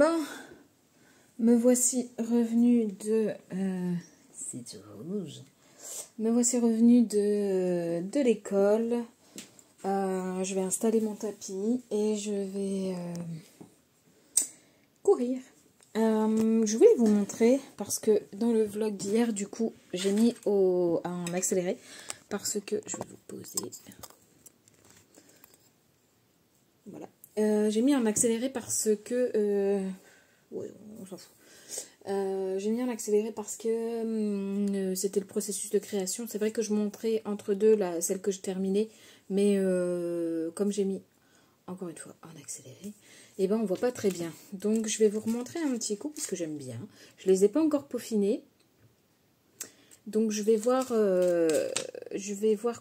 Bon, me voici revenue de... c'est du rouge. Me voici revenue de l'école. Je vais installer mon tapis et je vais courir. Je voulais vous montrer parce que dans le vlog d'hier, du coup, j'ai mis en accéléré parce que je vais vous poser. Voilà. J'ai mis en accéléré parce que ouais, on s'en fout. J'ai mis en accéléré parce que c'était le processus de création. C'est vrai que je montrais entre deux celle que je terminais, mais comme j'ai mis encore une fois en accéléré, et ben on voit pas très bien. Donc je vais vous remontrer un petit coup parce que j'aime bien. Je les ai pas encore peaufinés. Donc je vais voir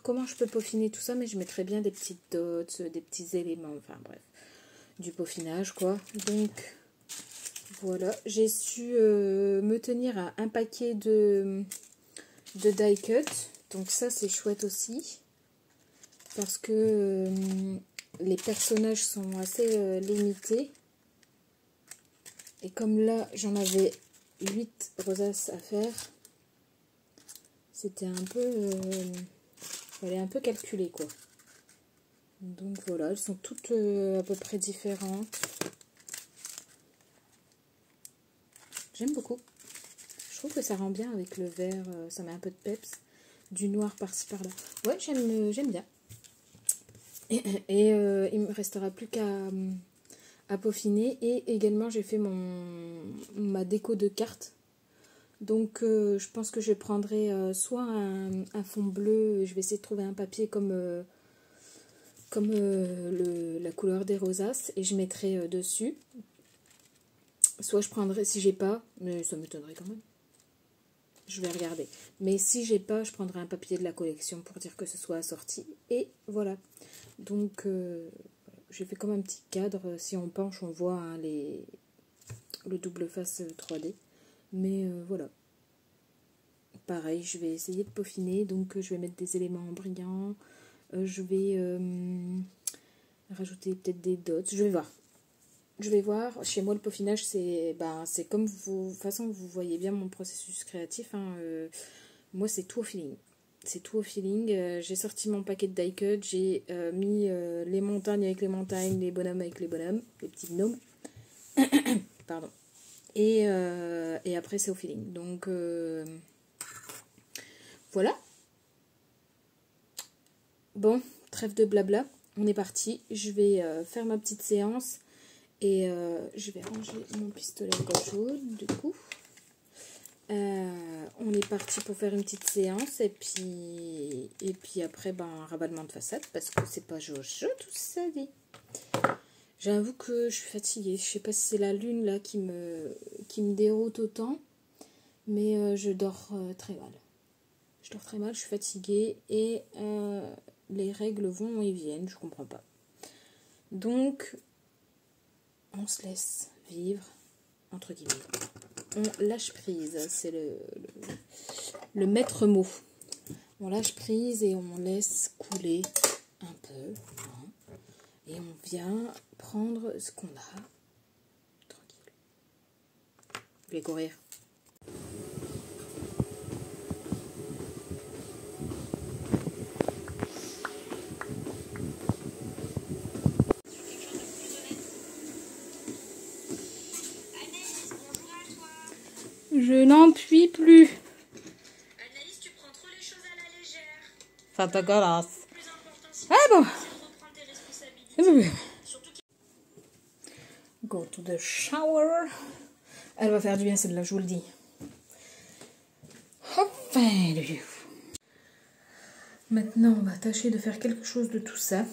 comment je peux peaufiner tout ça, mais je mettrai bien des petites dots, des petits éléments, enfin bref, du peaufinage quoi. Donc voilà, j'ai su me tenir à un paquet de die cut, donc ça c'est chouette aussi, parce que les personnages sont assez limités, et comme là j'en avais 8 rosaces à faire, c'était un peu... fallait un peu calculer quoi. Donc voilà, elles sont toutes à peu près différentes. J'aime beaucoup. Je trouve que ça rend bien avec le vert, ça met un peu de peps, du noir par-ci par-là. Ouais, j'aime bien. Et il me restera plus qu'à peaufiner. Et également, j'ai fait ma déco de cartes. Donc, je pense que je prendrai soit un fond bleu. Je vais essayer de trouver un papier comme la couleur des rosaces. Et je mettrai dessus. Soit je prendrai, si j'ai pas, mais ça m'étonnerait quand même. Je vais regarder. Mais si j'ai pas, je prendrai un papier de la collection pour dire que ce soit assorti. Et voilà. Donc, j'ai fait comme un petit cadre. Si on penche, on voit hein, le double face 3D. Mais voilà. Pareil, je vais essayer de peaufiner. Donc, je vais mettre des éléments brillants. Je vais rajouter peut-être des dots. Je vais voir. Je vais voir. Chez moi, le peaufinage, c'est comme vous. De toute façon, vous voyez bien mon processus créatif. Hein, moi, c'est tout au feeling. C'est tout au feeling. J'ai sorti mon paquet de die cut. J'ai mis les montagnes avec les montagnes, les bonhommes avec les bonhommes, les petits gnomes. Pardon. Et après, c'est au feeling. Donc, voilà. Bon, trêve de blabla. On est parti. Je vais faire ma petite séance. Et je vais ranger mon pistolet à gauche jaune, du coup. On est parti pour faire une petite séance. Et puis après, un rabattement de façade. Parce que c'est pas Jojo tout ça dit. J'avoue que je suis fatiguée. Je sais pas si c'est la lune là qui me déroute autant. Mais je dors très mal. Je dors très mal, je suis fatiguée. Et les règles vont et viennent. Je comprends pas. Donc... on se laisse vivre, entre guillemets. On lâche prise, c'est le maître mot. On lâche prise et on laisse couler un peu. Hein, et on vient prendre ce qu'on a. Tranquille. Je vais courir. Je n'en puis plus. Anaïs, tu prends trop les choses à la légère. Ça te galasse. Ah bon. Reprendre tes responsabilités. Go to the shower. Elle va faire du bien celle-là, je vous le dis. Enfin, maintenant, on va tâcher de faire quelque chose de tout ça.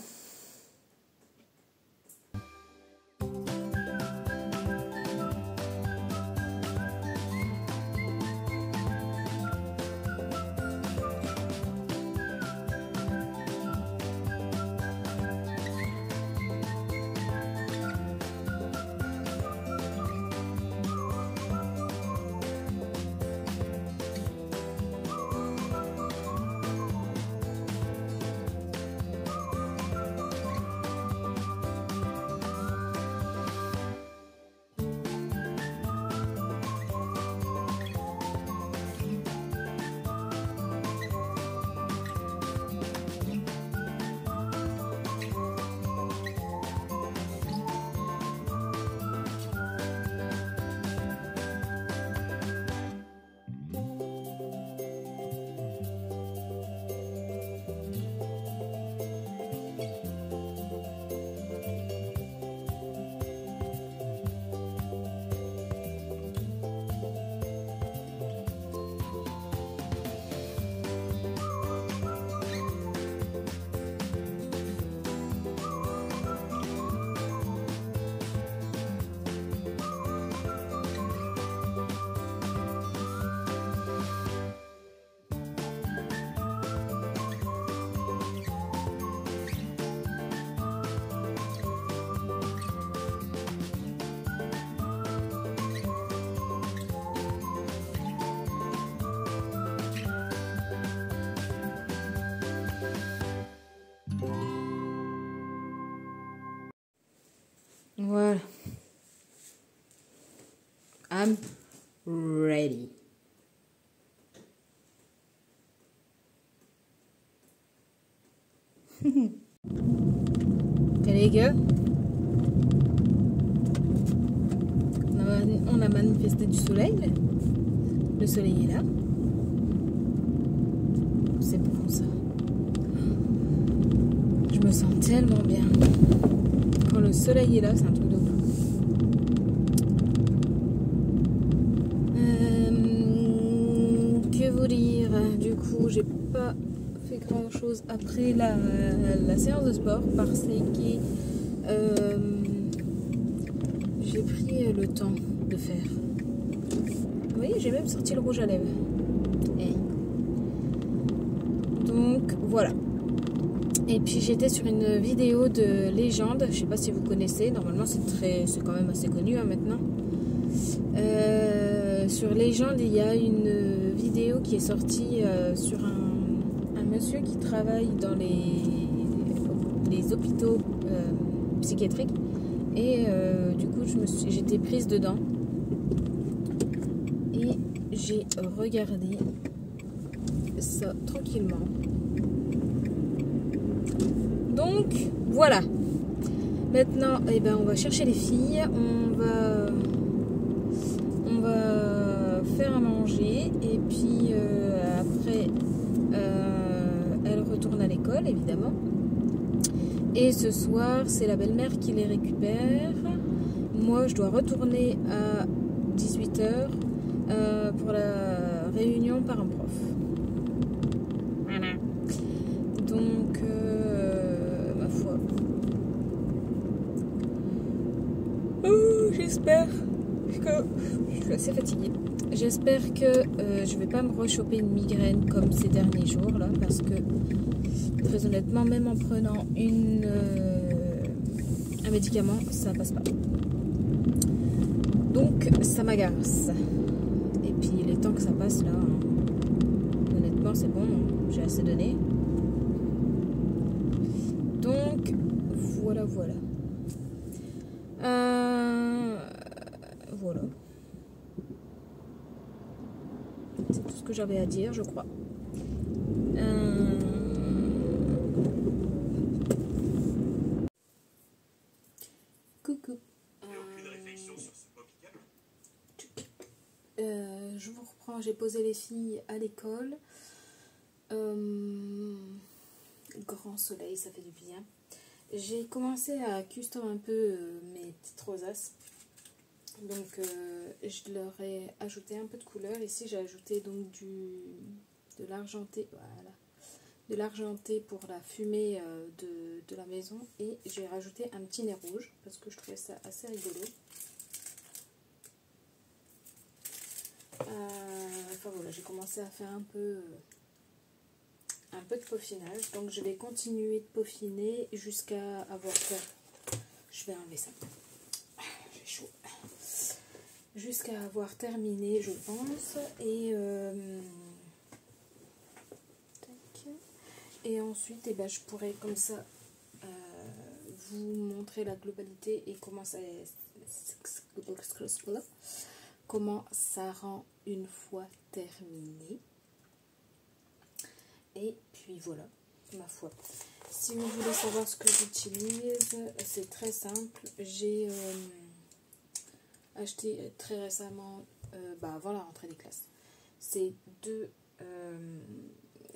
I'm ready. Les gars, on a manifesté du soleil. Le soleil est là. C'est bon ça. Je me sens tellement bien. Quand le soleil est là, c'est un truc de ouf. Que vous dire? Du coup, j'ai pas fait grand chose après la séance de sport parce que j'ai pris le temps de faire. Vous voyez, j'ai même sorti le rouge à lèvres. Donc voilà. Et puis j'étais sur une vidéo de Légende, je sais pas si vous connaissez, normalement c'est quand même assez connu hein, maintenant. Sur Légende, il y a une vidéo qui est sortie sur un monsieur qui travaille dans les hôpitaux psychiatriques. Et du coup j'étais prise dedans. Et j'ai regardé ça tranquillement. Donc voilà. Maintenant, eh ben, on va chercher les filles. On va faire à manger. Et puis après, elle retourne à l'école, évidemment. Et ce soir, c'est la belle-mère qui les récupère. Moi, je dois retourner à 18h pour la réunion par un prof. Voilà. Donc, ma foi. J'espère que... Je suis assez fatiguée. J'espère que je vais pas me rechoper une migraine comme ces derniers jours là, parce que très honnêtement, même en prenant un médicament, ça passe pas. Donc ça m'agace. Et puis il est temps que ça passe là. Honnêtement, c'est bon, j'ai assez donné. Donc voilà. Voilà. C'est tout ce que j'avais à dire, je crois. Coucou. Je vous reprends, j'ai posé les filles à l'école. Grand soleil, ça fait du bien. J'ai commencé à custom un peu mes petites rosaces. Donc je leur ai ajouté un peu de couleur. Ici j'ai ajouté donc de l'argenté, voilà, de l'argenté pour la fumée de la maison, et j'ai rajouté un petit nez rouge parce que je trouvais ça assez rigolo. Enfin voilà, j'ai commencé à faire un peu de peaufinage, donc je vais continuer de peaufiner jusqu'à avoir fait. Je vais enlever ça. J'ai chaud. Jusqu'à avoir terminé, je pense, et ensuite, ben, je pourrais comme ça vous montrer la globalité et comment ça rend une fois terminé. Et puis voilà, ma foi. Si vous voulez savoir ce que j'utilise, c'est très simple. J'ai acheté très récemment, avant la rentrée des classes, ces deux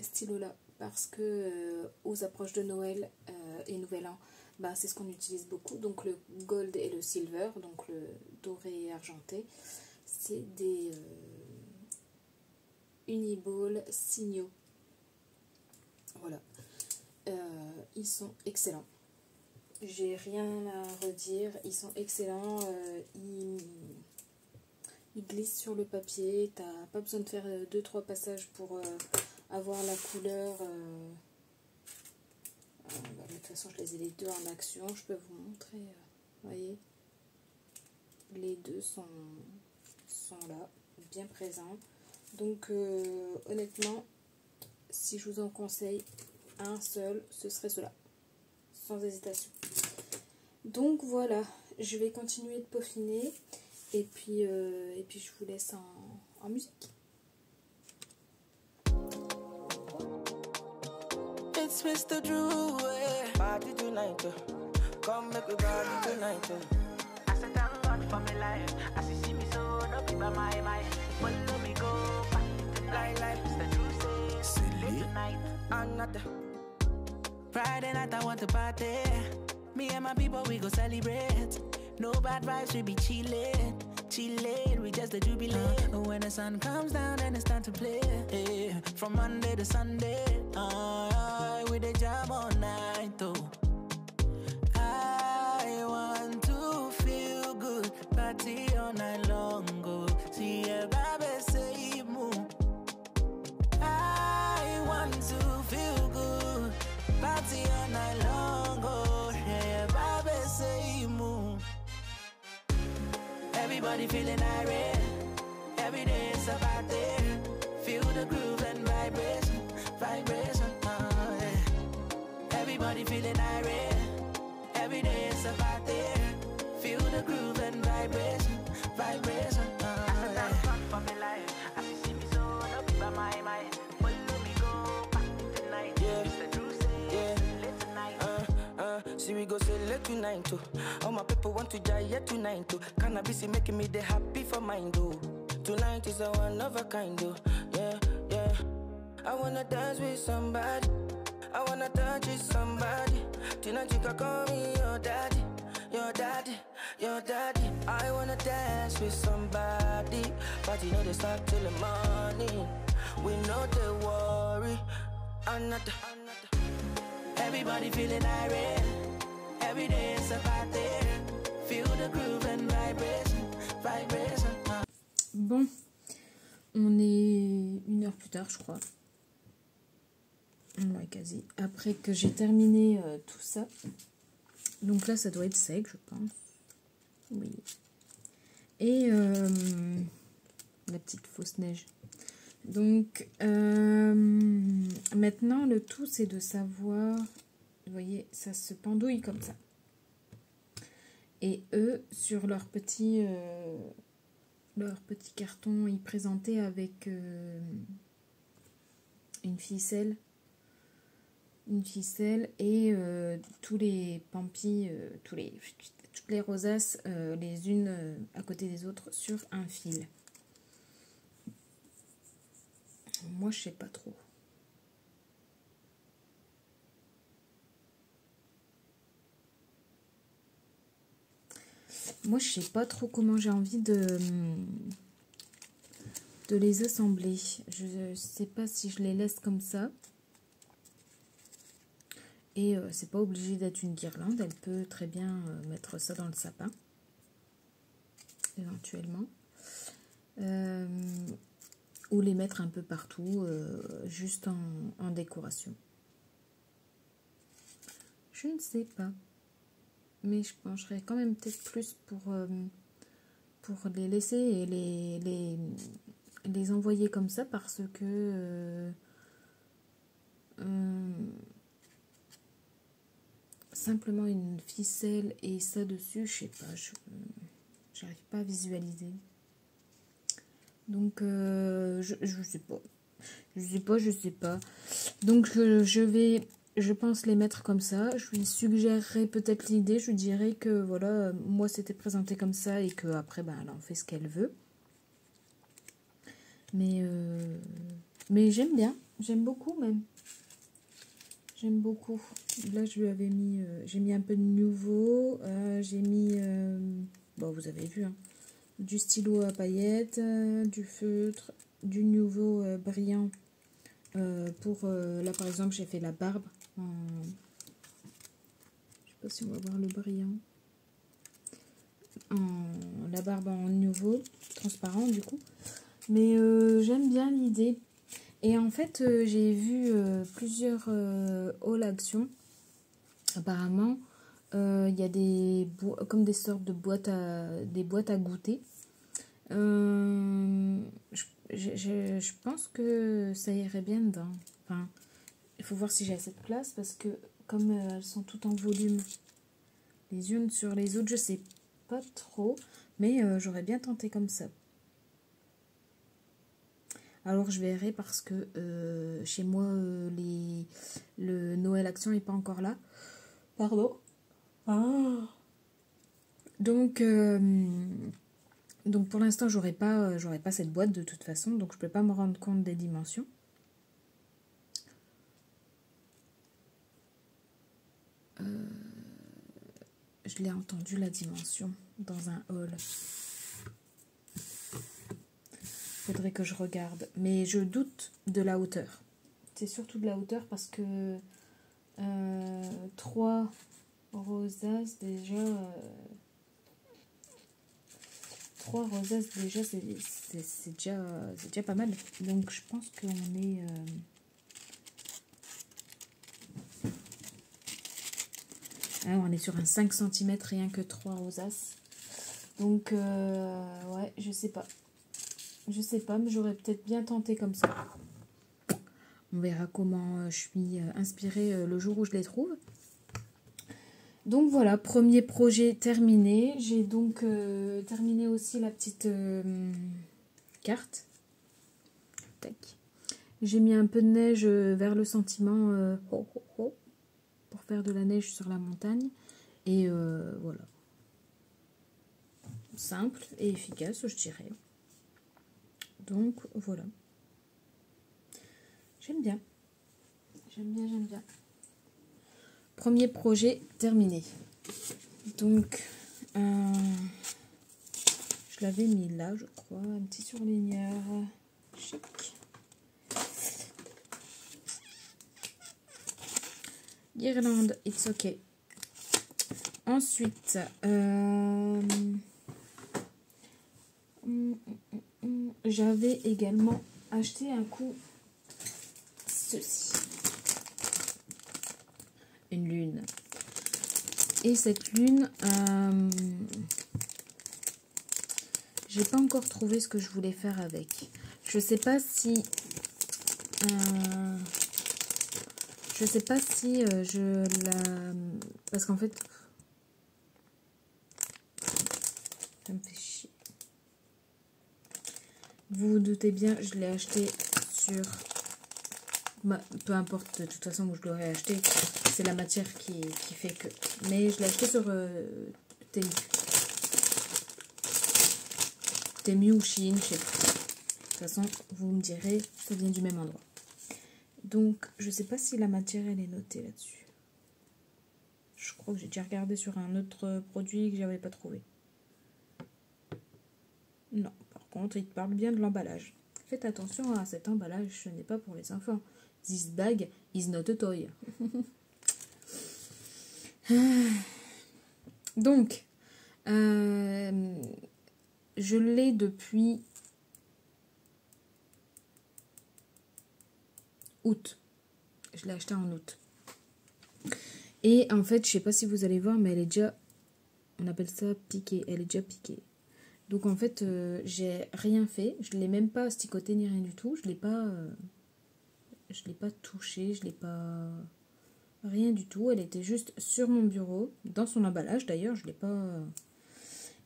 stylos là, parce que aux approches de Noël et Nouvel An, c'est ce qu'on utilise beaucoup. Donc le gold et le silver, donc le doré et argenté, c'est des Uniball Signaux. Voilà, ils sont excellents. J'ai rien à redire, ils sont excellents, ils glissent sur le papier, t'as pas besoin de faire 2-3 passages pour avoir la couleur. De toute façon, je les ai les deux en action, je peux vous montrer, vous voyez, les deux sont là, bien présents. Donc honnêtement, si je vous en conseille un seul, ce serait cela, sans hésitation. Donc voilà, je vais continuer de peaufiner Et puis je vous laisse en musique. It's Mr. Drew, yeah. Party tonight, come make we party tonight. I said thank God for my life. As you see me so, don't be by my mind. Follow me go party tonight. Like Mr. Drew say, late tonight. Another Friday night I want to party. Me and my people we go celebrate. No bad vibes, we be chillin'. Chillin', we just the jubilate. When the sun comes down and it's time to play, from Monday to Sunday, we the jam all night though. I want to feel good, party all night long, go see a baby say move. I want to feel good, party all night long, go yeah, baby say move. Everybody feeling irate. Every day it's about there. Feel the groove and vibration, vibration. Yeah. Everybody feeling irate. Every day it's about there. Feel the groove and vibration, vibration. I said thank God for my life. As you see me so, don't be by my mind. Follow me go party tonight. Yeah. Mr. Drew say, yeah. Late tonight. See we go say late tonight too. All my people want to die yet tonight too. Cannabis is making me the happy for mine though. Tonight is a one of a kind though. Yeah, yeah. I wanna dance with somebody. I wanna touch with somebody. Tonight you can call me your daddy. Your daddy, your daddy. I wanna dance with somebody. But you know they start till the morning. We know they worry. Another. Everybody feeling irate. Every day it's about there. Feel the groove and vibration, vibration. Bon, on est 1 heure plus tard, je crois. Ouais, quasi. Après que j'ai terminé tout ça. Donc là, ça doit être sec, je pense. Oui. Et la petite fausse neige. Donc, maintenant, le tout, c'est de savoir... Vous voyez, ça se pendouille comme ça. Et eux, sur leur petit carton, ils présentaient avec une ficelle et tous les pampis, toutes les rosaces, les unes à côté des autres, sur un fil. Moi, je sais pas trop. Moi, je sais pas trop comment j'ai envie de les assembler. Je sais pas si je les laisse comme ça. Et c'est pas obligé d'être une guirlande. Elle peut très bien mettre ça dans le sapin. Éventuellement. Ou les mettre un peu partout, juste en décoration. Je ne sais pas. Mais je pencherais quand même peut-être plus pour les laisser et les envoyer comme ça parce que simplement une ficelle et ça dessus, je sais pas, j'arrive pas à visualiser. Donc je sais pas. Je sais pas. Donc je pense les mettre comme ça. Je lui suggérerais peut-être l'idée. Je lui dirais que voilà, moi c'était présenté comme ça et qu'après ben, elle en fait ce qu'elle veut. Mais j'aime bien. J'aime beaucoup même. J'aime beaucoup. Là je lui avais mis, j'ai mis un peu de nouveau. J'ai mis, bon vous avez vu, hein, du stylo à paillettes, du feutre, du nouveau brillant. Pour là par exemple j'ai fait la barbe. Je sais pas si on va voir le brillant. La barbe en nouveau, transparent du coup. Mais j'aime bien l'idée. Et en fait, j'ai vu plusieurs hauls actions. Apparemment, il y a comme des sortes de boîtes à goûter. Je pense que ça irait bien dedans. Enfin, il faut voir si j'ai assez de place parce que comme elles sont toutes en volume les unes sur les autres, je sais pas trop. Mais j'aurais bien tenté comme ça. Alors je verrai parce que chez moi, le Noël Action n'est pas encore là. Pardon. Ah. Donc pour l'instant, j'aurai pas cette boîte de toute façon. Donc je ne peux pas me rendre compte des dimensions. Je l'ai entendu la dimension dans un hall. Faudrait que je regarde. Mais je doute de la hauteur. C'est surtout de la hauteur parce que 3 rosaces déjà... 3 rosaces déjà, c'est déjà pas mal. Donc je pense qu'on est... on est sur un 5 cm rien que 3 rosaces. Donc, ouais, je sais pas. Je sais pas, mais j'aurais peut-être bien tenté comme ça. On verra comment je suis inspirée le jour où je les trouve. Donc voilà, premier projet terminé. J'ai donc terminé aussi la petite carte. Tac. J'ai mis un peu de neige vers le sentiment pour faire de la neige sur la montagne. Et voilà. Simple et efficace, je dirais. Donc voilà. J'aime bien. J'aime bien, j'aime bien. Premier projet terminé. Donc, je l'avais mis là, je crois. Un petit surligneur. Chic. Guirlande, it's ok. Ensuite, j'avais également acheté un coup ceci. Une lune. Et cette lune, j'ai pas encore trouvé ce que je voulais faire avec. Je sais pas si je la... Parce qu'en fait, ça me fait chier. Vous vous doutez bien, je l'ai acheté sur... peu importe de toute façon où je l'aurais acheté, c'est la matière qui fait que... Mais je l'ai acheté sur Temu. Temu ou Shein, je sais pas. De toute façon, vous me direz, ça vient du même endroit. Donc, je sais pas si la matière, elle est notée là-dessus. Je crois que j'ai déjà regardé sur un autre produit que j'avais pas trouvé. Non, par contre, il te parle bien de l'emballage. Faites attention à cet emballage, ce n'est pas pour les enfants. This bag is not a toy. Donc, je l'ai depuis août. Je l'ai acheté en août. Et en fait, je sais pas si vous allez voir, mais elle est déjà, on appelle ça piquée. Elle est déjà piquée. Donc en fait, j'ai rien fait. Je l'ai même pas asticoté ni rien du tout. Je l'ai pas touché. Je l'ai pas rien du tout. Elle était juste sur mon bureau, dans son emballage d'ailleurs. Je l'ai pas.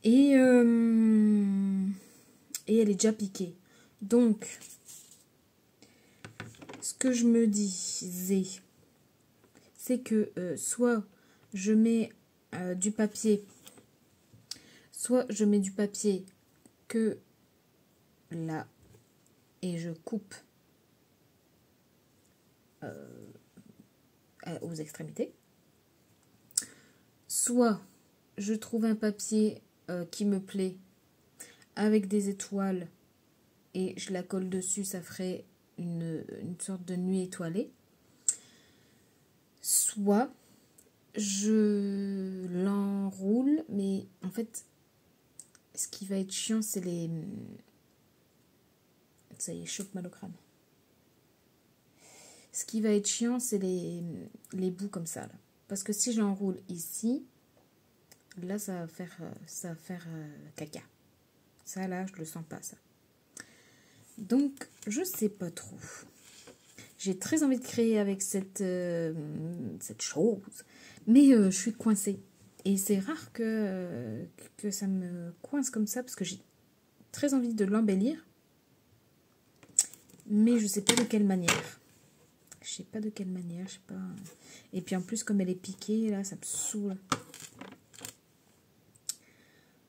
Et elle est déjà piquée. Donc, ce que je me disais, c'est que soit je mets du papier, soit je mets du papier que là et je coupe aux extrémités, soit je trouve un papier qui me plaît avec des étoiles et je la colle dessus, ça ferait une sorte de nuit étoilée. Soit je l'enroule, mais en fait, ce qui va être chiant, c'est les... Ça y est, chope mal au crâne. Ce qui va être chiant, c'est les bouts comme ça, là. Parce que si je l'enroule ici, là, ça va faire caca. Ça, là, je le sens pas, ça. Donc, je sais pas trop. J'ai très envie de créer avec cette chose, mais je suis coincée. Et c'est rare que ça me coince comme ça, parce que j'ai très envie de l'embellir. Mais je sais pas de quelle manière. Je sais pas de quelle manière, je sais pas. Et puis en plus, comme elle est piquée, là, ça me saoule.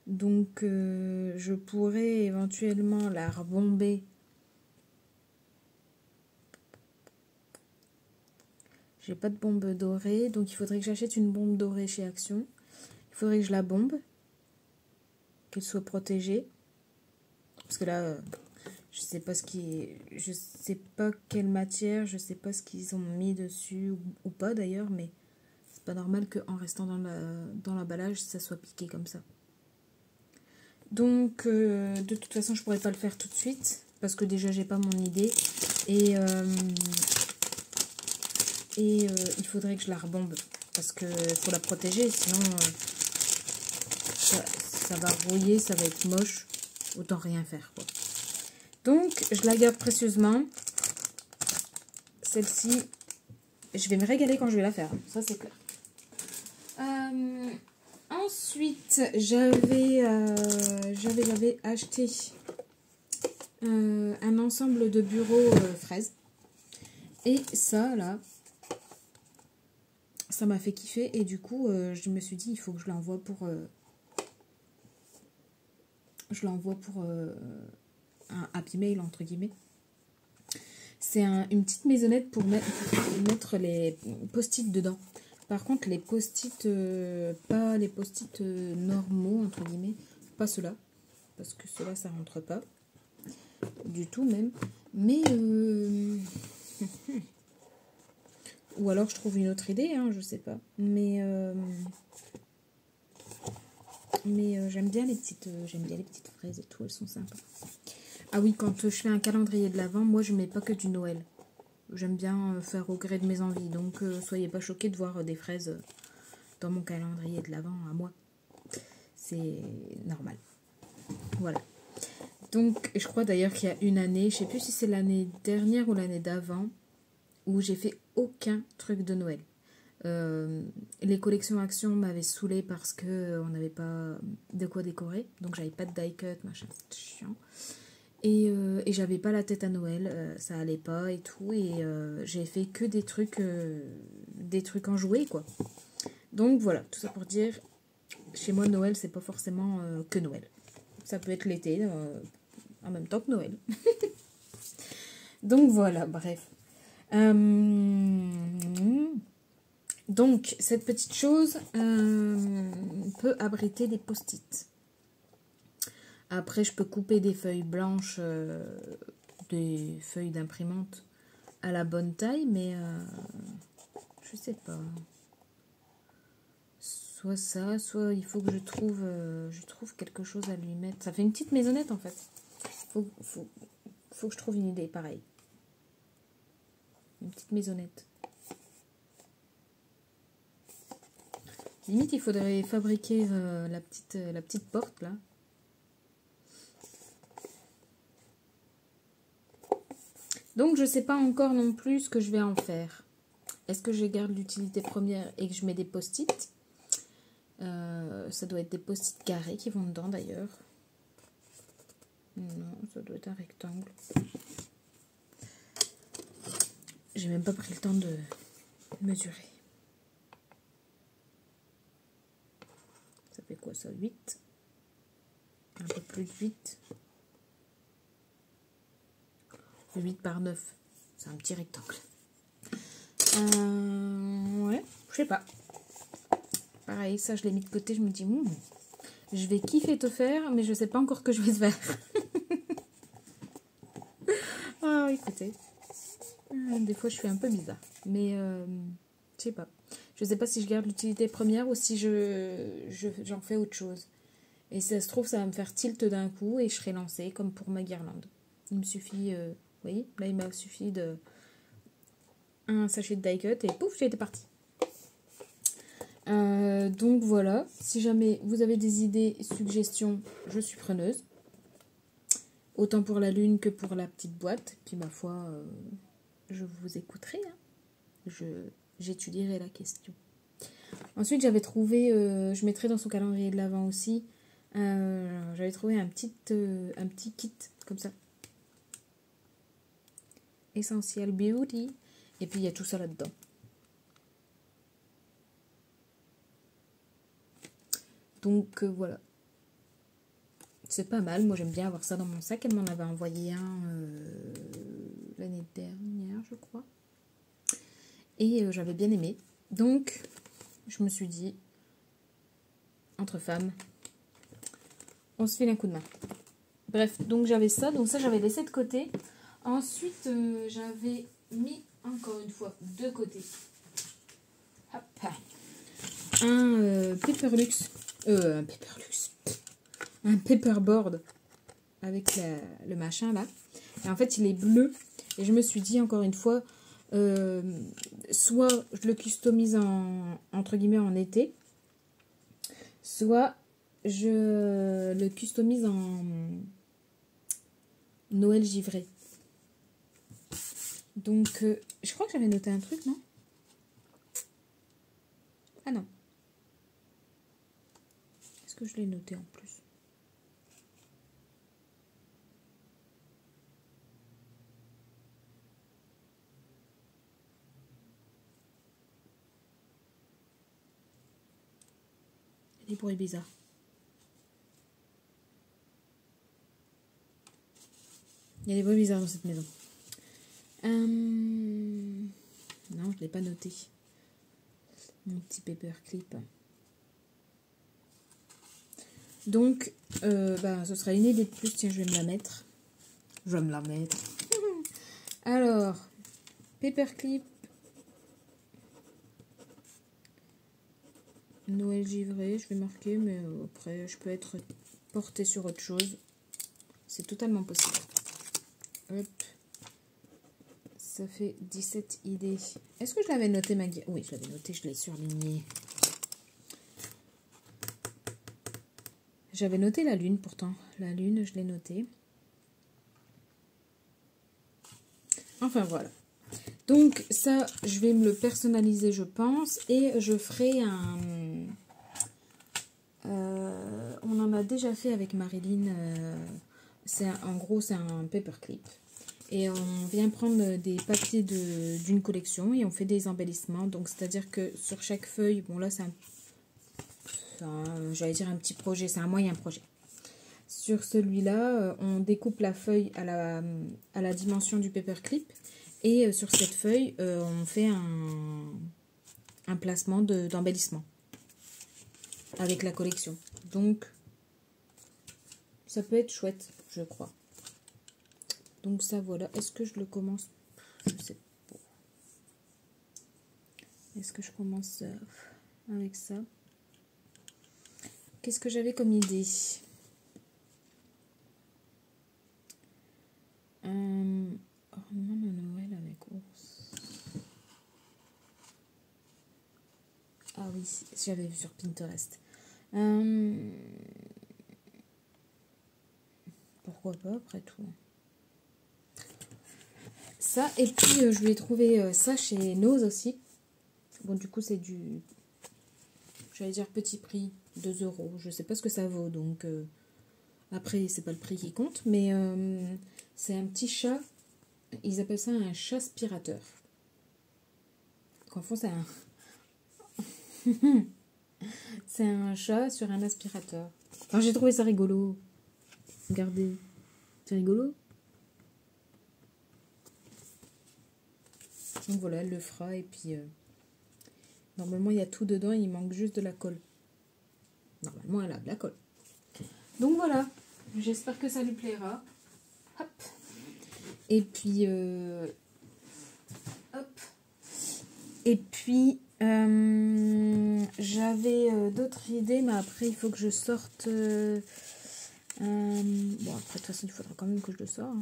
Donc, je pourrais éventuellement la rebomber. J'ai pas de bombe dorée, donc il faudrait que j'achète une bombe dorée chez Action. Il faudrait que je la bombe, qu'elle soit protégée. Parce que là, je sais pas je sais pas quelle matière, je sais pas ce qu'ils ont mis dessus ou pas d'ailleurs, mais c'est pas normal qu'en restant dans l'emballage, ça soit piqué comme ça. Donc, de toute façon, je pourrais pas le faire tout de suite, parce que déjà, j'ai pas mon idée. Et il faudrait que je la rebombe, parce que faut la protéger, sinon ça va rouiller, ça va être moche. Autant rien faire, quoi. Donc, je la garde précieusement. Celle-ci, je vais me régaler quand je vais la faire, ça c'est clair. Ensuite, j'avais acheté un ensemble de bureaux fraises. Et ça, là, ça m'a fait kiffer. Et du coup, je me suis dit, il faut que je l'envoie pour... un happy mail, entre guillemets. C'est une petite maisonnette pour mettre les post-it dedans. Par contre, les post-it, pas les post-it normaux, entre guillemets, pas ceux-là, parce que ceux-là, ça rentre pas du tout même. Mais, ou alors je trouve une autre idée, hein, je sais pas. Mais j'aime bien les petites fraises et tout, elles sont sympas. Ah oui, quand je fais un calendrier de l'Avent, moi je mets pas que du Noël. J'aime bien faire au gré de mes envies, donc soyez pas choqués de voir des fraises dans mon calendrier de l'Avent à moi. C'est normal. Voilà. Donc, je crois d'ailleurs qu'il y a une année, je sais plus si c'est l'année dernière ou l'année d'avant, où j'ai fait aucun truc de Noël. Les collections Action m'avaient saoulée parce que on n'avait pas de quoi décorer, donc j'avais pas de die cut, machin, c'était chiant. Et j'avais pas la tête à Noël, ça allait pas et tout, et j'ai fait que des trucs en jouets, quoi. Donc voilà, tout ça pour dire, chez moi Noël c'est pas forcément que Noël. Ça peut être l'été en même temps que Noël. Donc voilà, bref. Donc cette petite chose peut abriter des post-it. Après, je peux couper des feuilles blanches, des feuilles d'imprimante à la bonne taille, mais je sais pas. Soit ça, soit il faut que je trouve quelque chose à lui mettre. Ça fait une petite maisonnette en fait. Faut que je trouve une idée pareil. Une petite maisonnette. Limite, il faudrait fabriquer la petite porte là. Donc, je ne sais pas encore non plus ce que je vais en faire. Est-ce que je garde l'utilité première et que je mets des post-it? Ça doit être des post-it carrés qui vont dedans d'ailleurs. Non, ça doit être un rectangle. J'ai même pas pris le temps de mesurer. Ça fait quoi ça? 8? Un peu plus de 8. 8 par 9. C'est un petit rectangle. Ouais, je sais pas. Pareil, ça je l'ai mis de côté, je me dis, je vais kiffer te faire, mais je sais pas encore ce que je vais te faire. Ah, écoutez. Des fois je suis un peu bizarre. Mais je sais pas. Je sais pas si je garde l'utilité première ou si j'en fais autre chose. Et si ça se trouve, ça va me faire tilt d'un coup et je serai lancée comme pour ma guirlande. Il me suffit... vous voyez, là il m'a suffi de un sachet de die cut et pouf, j'ai été partie. Donc voilà, si jamais vous avez des idées, suggestions, je suis preneuse. Autant pour la lune que pour la petite boîte. Puis ma foi, je vous écouterai. Hein. J'étudierai la question. Ensuite, j'avais trouvé, je mettrai dans son calendrier de l'Avent aussi, j'avais trouvé un petit kit comme ça. Essential Beauty. Et puis, il y a tout ça là-dedans. Donc, voilà. C'est pas mal. Moi, j'aime bien avoir ça dans mon sac. Elle m'en avait envoyé un l'année dernière, je crois. Et j'avais bien aimé. Donc, je me suis dit, entre femmes, on se file un coup de main. Bref, donc j'avais ça. Donc ça, j'avais laissé de côté. Ensuite, j'avais mis encore une fois de côté hop, un Paperlux. Un paperboard avec le machin là. Et en fait, il est bleu. Et je me suis dit, encore une fois, soit je le customise entre guillemets en été, soit je le customise en Noël givré. Donc, je crois que j'avais noté un truc, non? Ah non. Est-ce que je l'ai noté en plus? Il y a des bruits bizarres. Il y a des bruits bizarres dans cette maison. Non, je ne l'ai pas noté. Mon petit paperclip. Donc, ce sera une idée de plus. Tiens, je vais me la mettre. Je vais me la mettre. Alors, paperclip. Noël givré, je vais marquer, mais après, je peux être portée sur autre chose. C'est totalement possible. Hop. Ça fait 17 idées. Est-ce que je l'avais noté, Maggie? Oui, je l'avais noté, je l'ai surligné. J'avais noté la lune, pourtant. La lune, je l'ai notée. Enfin, voilà. Donc, ça, je vais me le personnaliser, je pense. Et je ferai un... on en a déjà fait avec Marilyn. En gros, c'est un paperclip. Et on vient prendre des papiers d'une collection et on fait des embellissements. Donc, c'est-à-dire que sur chaque feuille, bon là, c'est j'allais dire un petit projet, c'est un moyen projet. Sur celui-là, on découpe la feuille à la dimension du paperclip. Et sur cette feuille, on fait un placement d'embellissement avec la collection. Donc, ça peut être chouette, je crois. Donc ça, voilà. Est-ce que je le commence? Je sais pas. Est-ce que je commence avec ça? Qu'est-ce que j'avais comme idée? Ornement de Noël avec ours. Ah oui, j'avais vu sur Pinterest. Pourquoi pas, après tout. Ça, et puis je vais trouver ça chez Nose aussi. Bon, du coup, c'est du... J'allais dire petit prix, 2 €. Je sais pas ce que ça vaut, donc... Après, c'est pas le prix qui compte, mais c'est un petit chat. Ils appellent ça un chat aspirateur. En fond, c'est un... c'est un chat sur un aspirateur. Enfin, j'ai trouvé ça rigolo. Regardez. C'est rigolo. Donc voilà, elle le fera. Et puis, normalement, il y a tout dedans. Il manque juste de la colle. Normalement, elle a de la colle. Donc voilà. J'espère que ça lui plaira. Hop. Et puis... hop. Et puis... j'avais d'autres idées, mais après, il faut que je sorte... bon, après, de toute façon, il faudra quand même que je le sorte.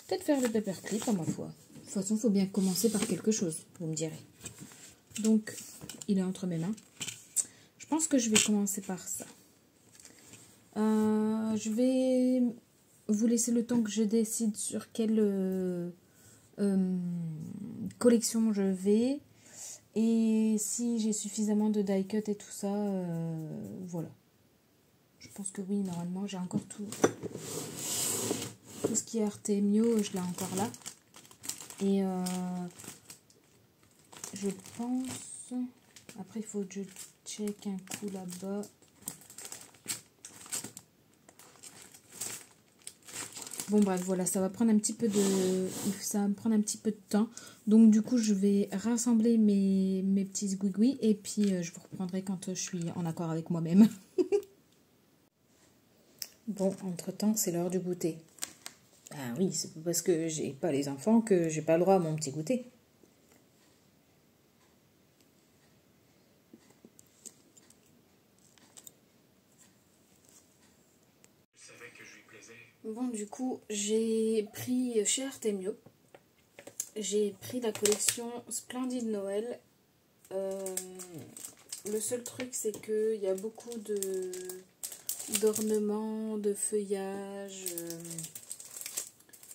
Peut-être faire le paperclip, à ma foi. De toute façon, il faut bien commencer par quelque chose, vous me direz. Donc, il est entre mes mains. Je pense que je vais commencer par ça. Je vais vous laisser le temps que je décide sur quelle collection je vais. Et si j'ai suffisamment de die cut et tout ça, voilà. Je pense que oui, normalement, j'ai encore tout ce qui est Artemio, je l'ai encore là. Et je pense... Après, il faut que je check un coup là-bas. Bon bref, voilà, ça va prendre un petit peu de temps. Donc du coup, je vais rassembler mes petits zgouigouis et puis je vous reprendrai quand je suis en accord avec moi-même. Bon, entre-temps, c'est l'heure du goûter. Ah oui, c'est pas parce que j'ai pas les enfants que j'ai pas le droit à mon petit goûter. Bon, du coup, j'ai pris chez Artemio. J'ai pris la collection Splendide Noël. Le seul truc, c'est qu'il y a beaucoup d'ornements, de feuillages,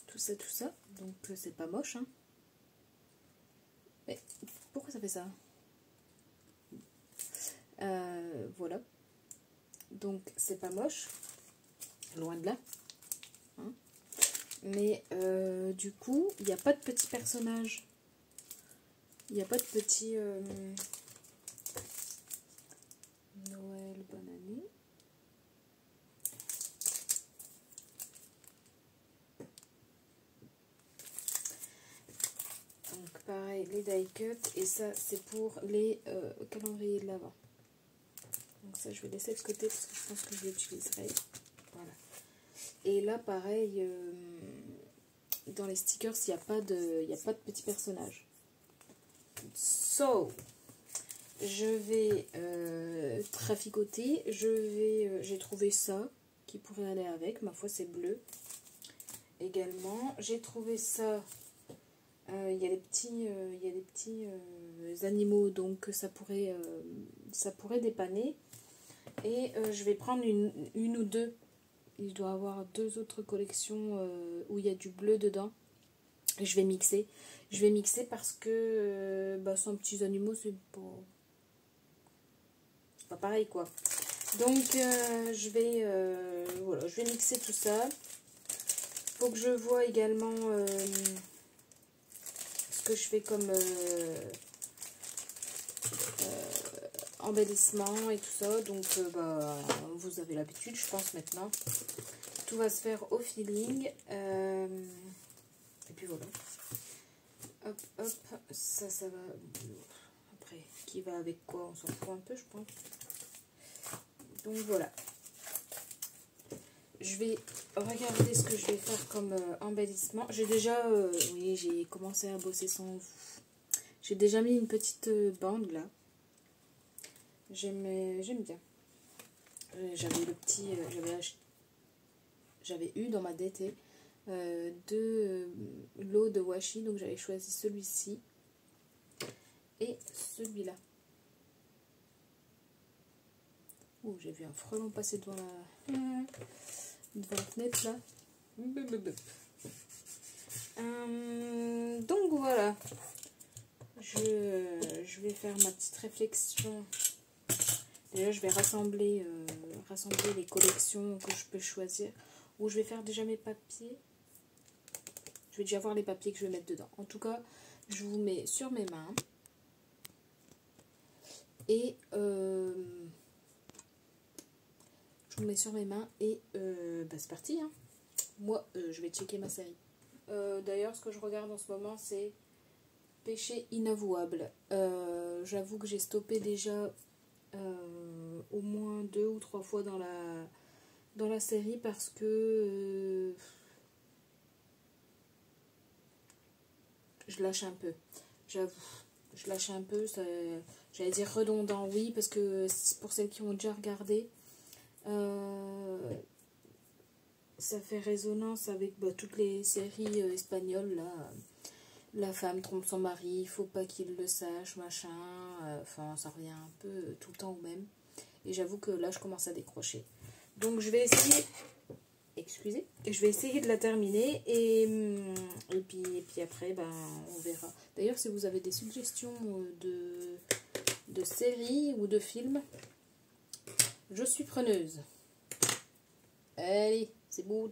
tout ça. Donc, c'est pas moche. Hein. Mais pourquoi ça fait ça? Voilà. Donc, c'est pas moche. Loin de là. Hein. Mais du coup, il n'y a pas de petits personnages. Il n'y a pas de petits Noël, bonne année. Donc pareil, les die cut. Et ça, c'est pour les calendriers de l'Avent. Donc ça, je vais laisser de côté parce que je pense que je l'utiliserai. Voilà. Et là, pareil, dans les stickers, il n'y a pas de petits personnages. So, je vais traficoter. J'ai trouvé ça qui pourrait aller avec. Ma foi, c'est bleu. Également, j'ai trouvé ça. Il y a des petits animaux, donc ça pourrait dépanner. Et je vais prendre une ou deux. Il doit y avoir 2 autres collections où il y a du bleu dedans. Et je vais mixer. Je vais mixer parce que sans petits animaux, c'est pas pareil quoi. Donc je vais mixer tout ça. Faut que je vois également ce que je fais comme embellissement et tout ça. Donc vous avez l'habitude, je pense maintenant. Tout va se faire au feeling. Et puis voilà. Hop, hop. Ça va. Après, qui va avec quoi? On s'en fout un peu, je pense. Donc voilà. Je vais regarder ce que je vais faire comme embellissement. J'ai déjà... oui, j'ai commencé à bosser sans vous. J'ai déjà mis une petite bande là. J'aime bien. J'avais le petit... j'avais eu dans ma DT 2 lots de washi. Donc j'avais choisi celui-ci. Et celui-là. Oh, j'ai vu un frelon passer devant la fenêtre là. Donc voilà. Je vais faire ma petite réflexion. Déjà, je vais rassembler les collections que je peux choisir. Ou je vais faire déjà mes papiers. Je vais déjà voir les papiers que je vais mettre dedans. En tout cas, je vous mets sur mes mains. Et je vous mets sur mes mains et c'est parti. Hein. Moi, je vais checker ma série. D'ailleurs, ce que je regarde en ce moment, c'est Péché inavouable. J'avoue que j'ai stoppé déjà au moins 2 ou 3 fois dans la série parce que je lâche un peu. J'avoue, je lâche un peu. J'allais dire redondant, oui, parce que pour celles qui ont déjà regardé, ça fait résonance avec toutes les séries espagnoles là. La femme trompe son mari, il faut pas qu'il le sache, machin. Enfin, ça revient un peu tout le temps au même. Et j'avoue que là, je commence à décrocher. Donc, je vais essayer... Excusez. Je vais essayer de la terminer. Et puis après, ben, on verra. D'ailleurs, si vous avez des suggestions de séries ou de films, je suis preneuse. Allez, c'est beau.